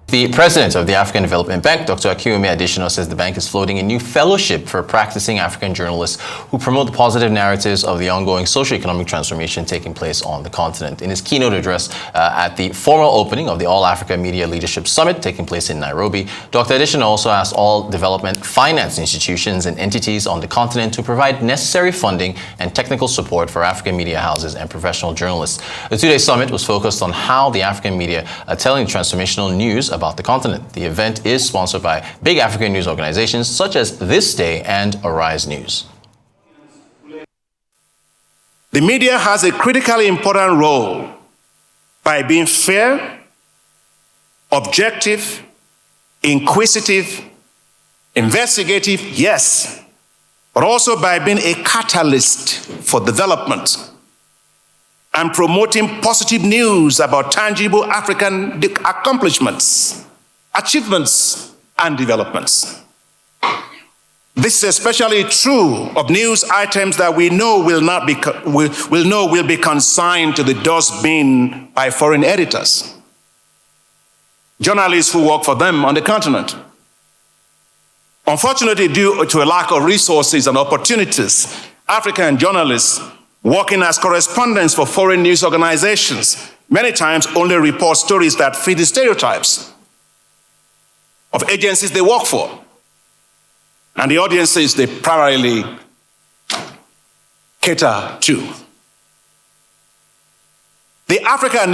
The president of the African Development Bank, Dr. Adesina, says the bank is floating a new fellowship for practicing African journalists who promote the positive narratives of the ongoing socio-economic transformation taking place on the continent. In his keynote address at the formal opening of the All Africa Media Leadership Summit taking place in Nairobi, Dr. Adesina also asked all development finance institutions and entities on the continent to provide necessary funding and technical support for African media houses and professional journalists. The two-day summit was focused on how the African media are telling transformational news about the continent. The event is sponsored by big African news organizations such as This Day and Arise News. The media has a critically important role by being fair, objective, inquisitive, investigative, yes, but also by being a catalyst for development and promoting positive news about tangible African accomplishments, achievements, and developments. This is especially true of news items that we know will be consigned to the dustbin by foreign editors, journalists who work for them on the continent. Unfortunately, due to a lack of resources and opportunities, African journalists working as correspondents for foreign news organizations many times only report stories that fit the stereotypes of agencies they work for and the audiences they primarily cater to. The Africa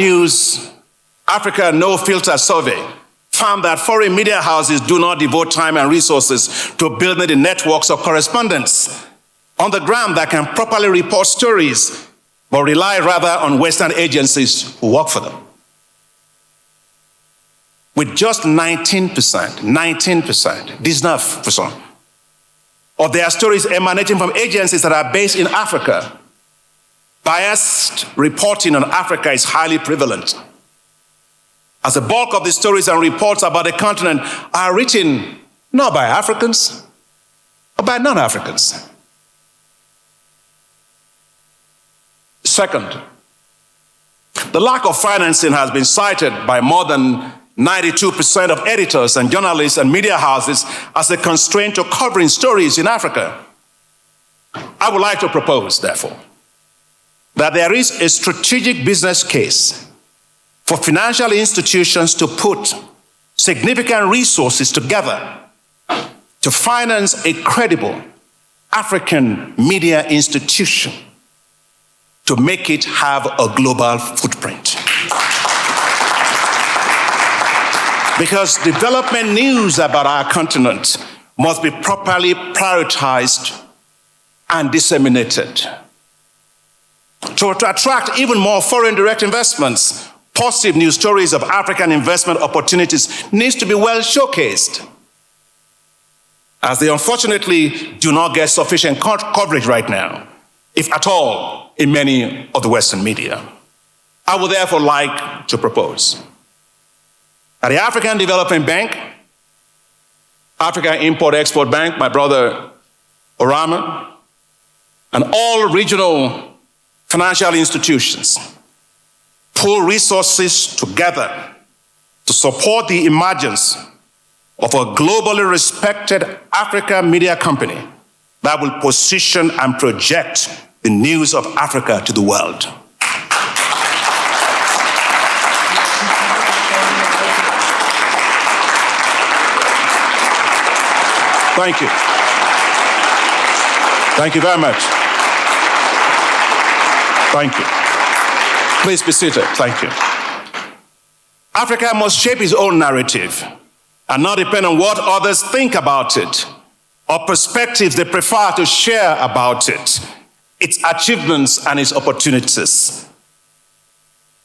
No Filter survey found that foreign media houses do not devote time and resources to building the networks of correspondents on the ground that can properly report stories, but rely rather on Western agencies who work for them. With just 19%, 19%, of their stories emanating from agencies that are based in Africa, biased reporting on Africa is highly prevalent, as the bulk of the stories and reports about the continent are written not by Africans, but by non-Africans. Second, the lack of financing has been cited by more than 92% of editors and journalists and media houses as a constraint to covering stories in Africa. I would like to propose, therefore, that there is a strategic business case for financial institutions to put significant resources together to finance a credible African media institution to make it have a global footprint. Because development news about our continent must be properly prioritized and disseminated. To attract even more foreign direct investments, positive news stories of African investment opportunities needs to be well showcased, as they unfortunately do not get sufficient coverage right now, if at all, in many of the Western media. I would therefore like to propose that the African Development Bank, African Import-Export Bank, my brother Orama, and all regional financial institutions pool resources together to support the emergence of a globally respected African media company that will position and project the news of Africa to the world. Thank you. Thank you very much. Thank you. Please be seated. Thank you. Africa must shape its own narrative and not depend on what others think about it or perspectives they prefer to share about it, its achievements and its opportunities.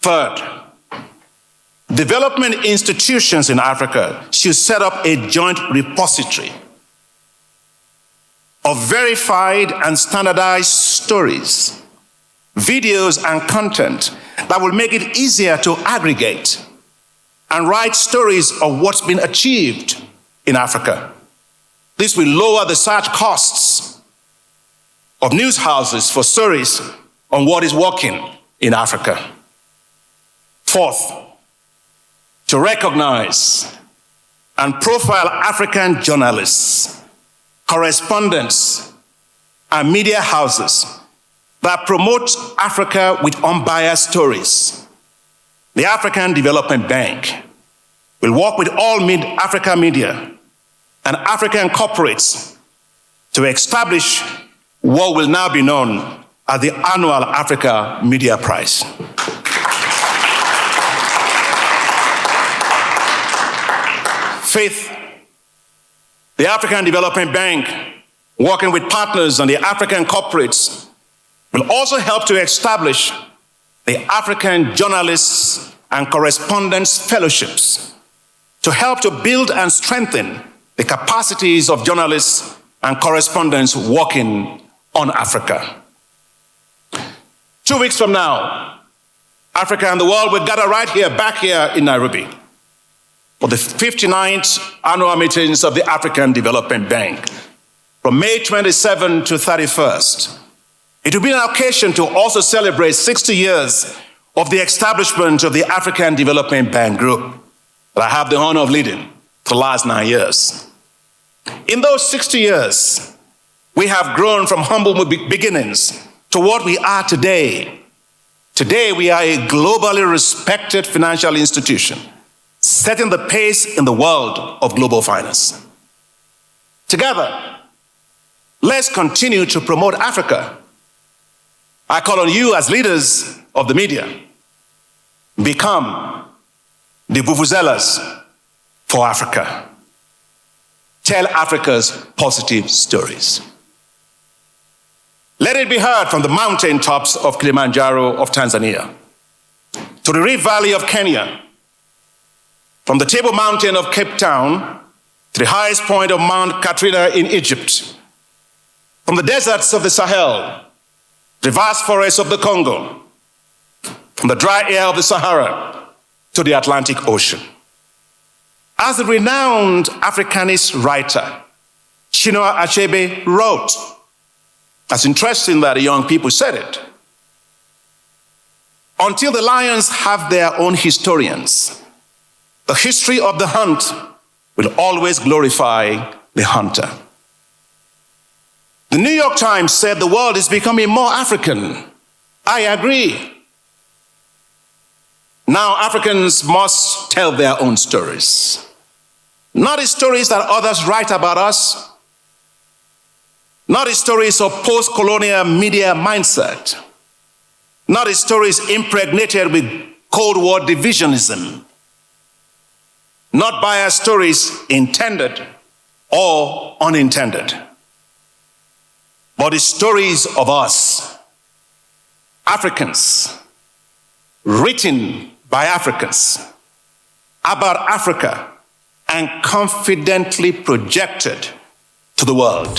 Third, development institutions in Africa should set up a joint repository of verified and standardized stories, videos, and content that will make it easier to aggregate and write stories of what's been achieved in Africa. This will lower the search costs of news houses for stories on what is working in Africa. Fourth, to recognize and profile African journalists, correspondents, and media houses that promote Africa with unbiased stories. The African Development Bank will work with all Africa media and African corporates to establish what will now be known as the annual Africa Media Prize. Fifth, the African Development Bank, working with partners and the African corporates, will also help to establish the African Journalists and Correspondents Fellowships to help to build and strengthen the capacities of journalists and correspondents working on Africa. 2 weeks from now, Africa and the world will gather right here, back here in Nairobi, for the 59th annual meetings of the African Development Bank, from May 27 to 31st. It will be an occasion to also celebrate 60 years of the establishment of the African Development Bank Group that I have the honor of leading for the last 9 years. In those 60 years, we have grown from humble beginnings to what we are today. Today, we are a globally respected financial institution, setting the pace in the world of global finance. Together, let's continue to promote Africa. I call on you as leaders of the media, become the vuvuzelas for Africa. Tell Africa's positive stories. Let it be heard from the mountaintops of Kilimanjaro of Tanzania, to the Rift Valley of Kenya, from the Table Mountain of Cape Town to the highest point of Mount Katrina in Egypt, from the deserts of the Sahel, the vast forests of the Congo, from the dry air of the Sahara to the Atlantic Ocean. As the renowned Africanist writer Chinua Achebe wrote, it's interesting that the young people said it, until the lions have their own historians, the history of the hunt will always glorify the hunter. The New York Times said the world is becoming more African. I agree. Now Africans must tell their own stories. Not the stories that others write about us, not the stories of post-colonial media mindset, not the stories impregnated with Cold War divisionism, not biased stories intended or unintended, but the stories of us, Africans, written by Africans, about Africa, and confidently projected to the world.